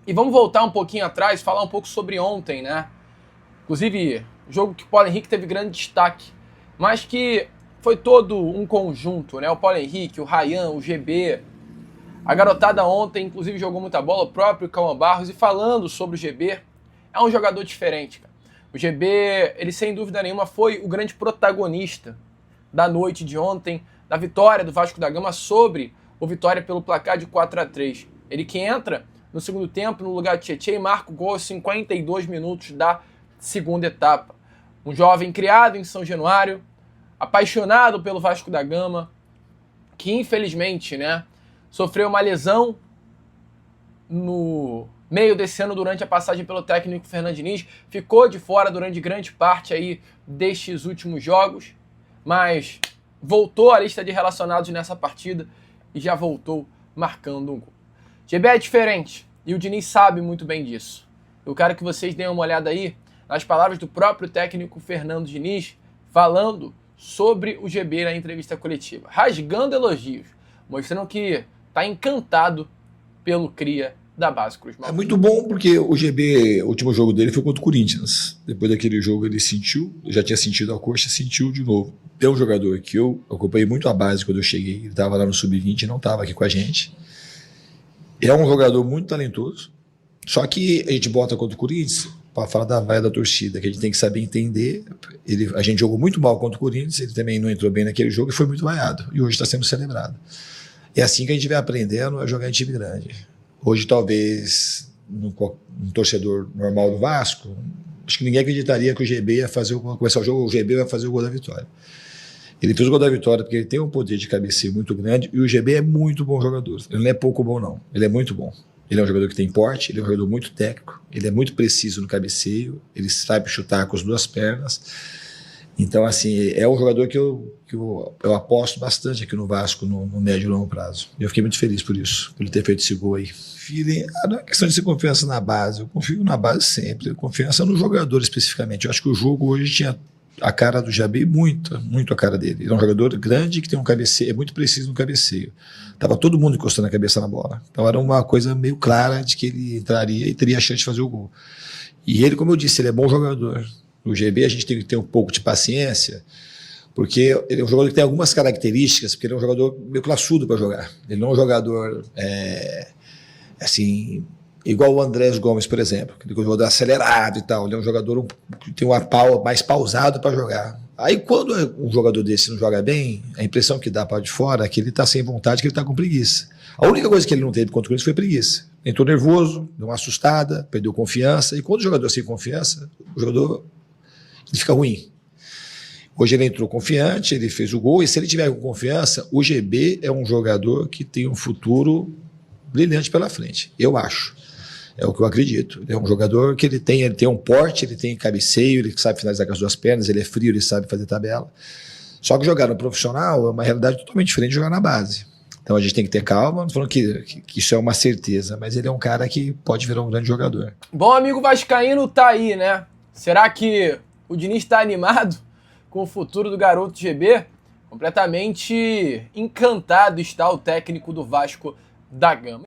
E vamos voltar um pouquinho atrás, falar um pouco sobre ontem, né? Inclusive, jogo que o Paulo Henrique teve grande destaque, mas que foi todo um conjunto, né? O Paulo Henrique, o Ryan, o GB, a garotada ontem, inclusive, jogou muita bola, o próprio Cauã Barros, e falando sobre o GB, é um jogador diferente, cara. O GB, ele sem dúvida nenhuma foi o grande protagonista da noite de ontem, da vitória do Vasco da Gama sobre o Vitória pelo placar de 4-3. Ele que entra no segundo tempo no lugar de Tietê e marca o gol aos 52 minutos da segunda etapa. Um jovem criado em São Januário, apaixonado pelo Vasco da Gama, que infelizmente, né, sofreu uma lesão no meio desse ano durante a passagem pelo técnico Fernando Diniz, ficou de fora durante grande parte aí destes últimos jogos, mas voltou à lista de relacionados nessa partida e já voltou marcando um gol. GB é diferente e o Diniz sabe muito bem disso. Eu quero que vocês deem uma olhada aí nas palavras do próprio técnico Fernando Diniz falando sobre o GB na entrevista coletiva, rasgando elogios, mostrando que está encantado pelo cria da base Cruz Malta. É muito bom porque o GB, o último jogo dele foi contra o Corinthians. Depois daquele jogo ele sentiu, já tinha sentido a coxa, sentiu de novo. Tem um jogador que eu acompanhei muito a base quando eu cheguei, ele estava lá no Sub-20 e não estava aqui com a gente. É um jogador muito talentoso, só que a gente bota contra o Corinthians para falar da vaia da torcida, que a gente tem que saber entender. A gente jogou muito mal contra o Corinthians, ele também não entrou bem naquele jogo e foi muito vaiado. E hoje está sendo celebrado. É assim que a gente vai aprendendo a jogar em time grande. Hoje, talvez, um torcedor normal do Vasco, acho que ninguém acreditaria que o GB ia fazer começar o jogo, o GB vai fazer o gol da vitória. Ele fez o gol da vitória porque ele tem um poder de cabeceio muito grande e o GB é muito bom jogador. Ele não é pouco bom, não. Ele é muito bom. Ele é um jogador que tem porte, ele é um jogador muito técnico, ele é muito preciso no cabeceio, ele sabe chutar com as duas pernas. Então, assim, é um jogador que eu aposto bastante aqui no Vasco no médio e longo prazo. Eu fiquei muito feliz por isso, por ele ter feito esse gol aí. Feeling, não é questão de ter confiança na base, eu confio na base sempre, confiança no jogador especificamente. Eu acho que o jogo hoje tinha a cara do Jabi, muito a cara dele. Ele é um jogador grande que tem um cabeceio, é muito preciso no cabeceio. Tava todo mundo encostando a cabeça na bola. Então era uma coisa meio clara de que ele entraria e teria a chance de fazer o gol. E ele, como eu disse, ele é bom jogador. No GB a gente tem que ter um pouco de paciência, porque ele é um jogador que tem algumas características, porque ele é um jogador meio classudo para jogar. Ele não é um jogador assim, igual o Andrés Gomes, por exemplo, que é um jogador acelerado e tal. Ele é um jogador que tem mais pausado para jogar. Aí quando um jogador desse não joga bem, a impressão que dá para de fora é que ele está sem vontade, que ele está com preguiça. A única coisa que ele não teve contra o Corinthians foi preguiça. Entrou nervoso, deu uma assustada, perdeu confiança. E quando o jogador sem confiança, o jogador ele fica ruim. Hoje ele entrou confiante, ele fez o gol, e se ele tiver com confiança, o GB é um jogador que tem um futuro brilhante pela frente, eu acho. É o que eu acredito. Ele é um jogador que ele tem um porte, ele tem cabeceio, ele sabe finalizar com as duas pernas, ele é frio, ele sabe fazer tabela. Só que jogar no profissional é uma realidade totalmente diferente de jogar na base. Então a gente tem que ter calma, não tô falando que isso é uma certeza, mas ele é um cara que pode virar um grande jogador. Bom, amigo vascaíno tá aí, né? Será que o Diniz está animado com o futuro do garoto GB? Completamente encantado está o técnico do Vasco da Gama.